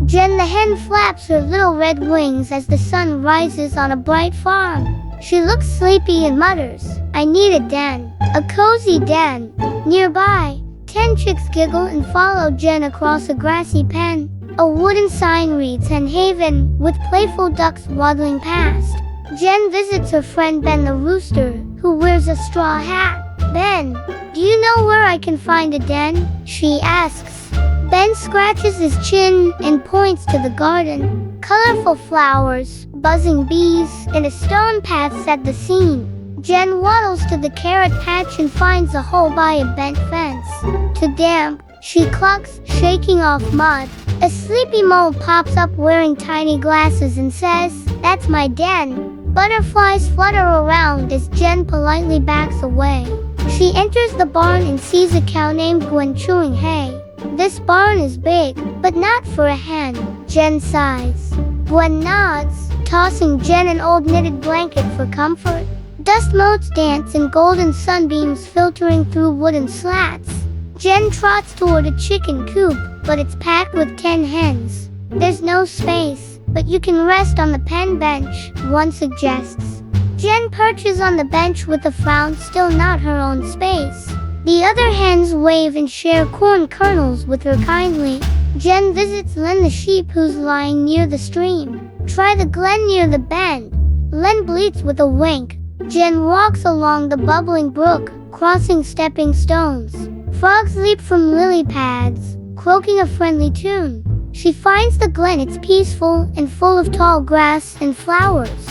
Jen the hen flaps her little red wings as the sun rises on a bright farm. She looks sleepy and mutters, "I need a den, a cozy den." Nearby, 10 chicks giggle and follow Jen across a grassy pen. A wooden sign reads Hen Haven, with playful ducks waddling past. Jen visits her friend Ben the rooster, who wears a straw hat. "Ben, do you know where I can find a den?" she asks. Ben scratches his chin and points to the garden. Colorful flowers, buzzing bees, and a stone path set the scene. Jen waddles to the carrot patch and finds a hole by a bent fence. Too damp, she clucks, shaking off mud. A sleepy mole pops up wearing tiny glasses and says, "That's my den." Butterflies flutter around as Jen politely backs away. She enters the barn and sees a cow named Gwen chewing hay. "This barn is big, but not for a hen," Jen sighs. Gwen nods, tossing Jen an old knitted blanket for comfort. Dust motes dance in golden sunbeams filtering through wooden slats. Jen trots toward a chicken coop, but it's packed with 10 hens. "There's no space, but you can rest on the pen bench," one suggests. Jen perches on the bench with a frown, still not her own space. The other hens wave and share corn kernels with her kindly. Jen visits Len the sheep, who's lying near the stream. "Try the glen near the bend," Len bleats with a wink. Jen walks along the bubbling brook, crossing stepping stones. Frogs leap from lily pads, croaking a friendly tune. She finds the glen, it's peaceful and full of tall grass and flowers.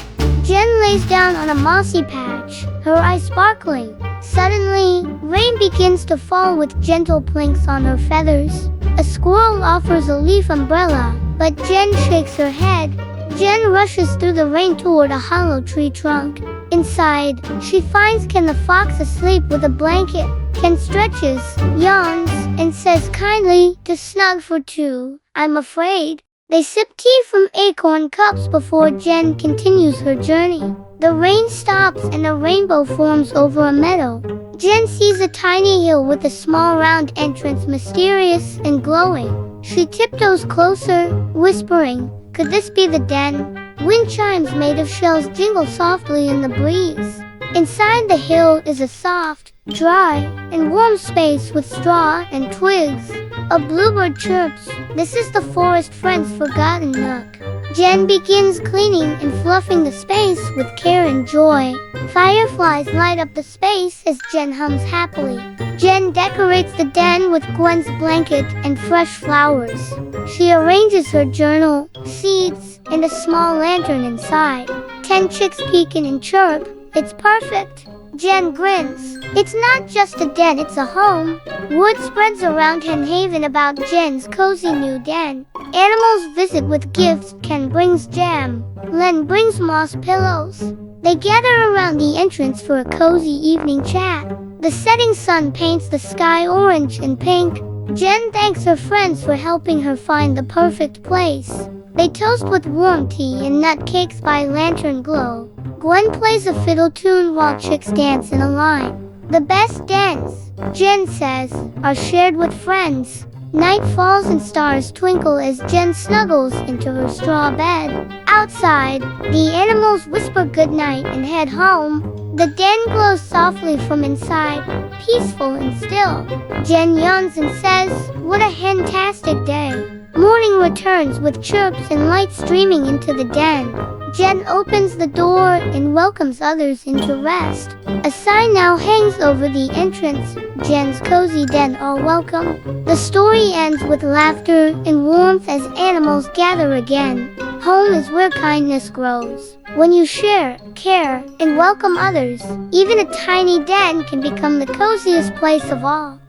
Jen lays down on a mossy patch, her eyes sparkling. Suddenly, rain begins to fall with gentle plinks on her feathers. A squirrel offers a leaf umbrella, but Jen shakes her head. Jen rushes through the rain toward a hollow tree trunk. Inside, she finds Ken the fox asleep with a blanket. Ken stretches, yawns, and says kindly, "Too snug for two, I'm afraid." They sip tea from acorn cups before Jen continues her journey. The rain stops and a rainbow forms over a meadow. Jen sees a tiny hill with a small round entrance, mysterious and glowing. She tiptoes closer, whispering, "Could this be the den?" Wind chimes made of shells jingle softly in the breeze. Inside the hill is a soft, dry, and warm space with straw and twigs. A bluebird chirps. This is the forest friend's forgotten nook. Jen begins cleaning and fluffing the space with care and joy. Fireflies light up the space as Jen hums happily. Jen decorates the den with Gwen's blanket and fresh flowers. She arranges her journal, seeds, and a small lantern inside. 10 chicks peek in and chirp. "It's perfect." Jen grins. It's not just a den, it's a home. Word spreads around Hen Haven about Jen's cozy new den. Animals visit with gifts. Ken brings jam. Len brings moss pillows. They gather around the entrance for a cozy evening chat. The setting sun paints the sky orange and pink. Jen thanks her friends for helping her find the perfect place. They toast with warm tea and nut cakes by lantern glow. Gwen plays a fiddle tune while chicks dance in a line. The best dens, Jen says, are shared with friends. Night falls and stars twinkle as Jen snuggles into her straw bed. Outside, the animals whisper goodnight and head home. The den glows softly from inside, peaceful and still. Jen yawns and says, "What a hentastic day." Morning returns with chirps and light streaming into the den. Jen opens the door and welcomes others into rest. A sign now hangs over the entrance, "Jen's Cozy Den, all welcome." The story ends with laughter and warmth as animals gather again. Home is where kindness grows. When you share, care, and welcome others, even a tiny den can become the coziest place of all.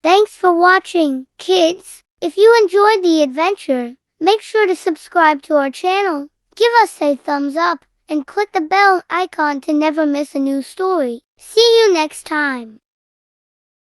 Thanks for watching, kids. If you enjoyed the adventure, make sure to subscribe to our channel. Give us a thumbs up, and click the bell icon to never miss a new story. See you next time.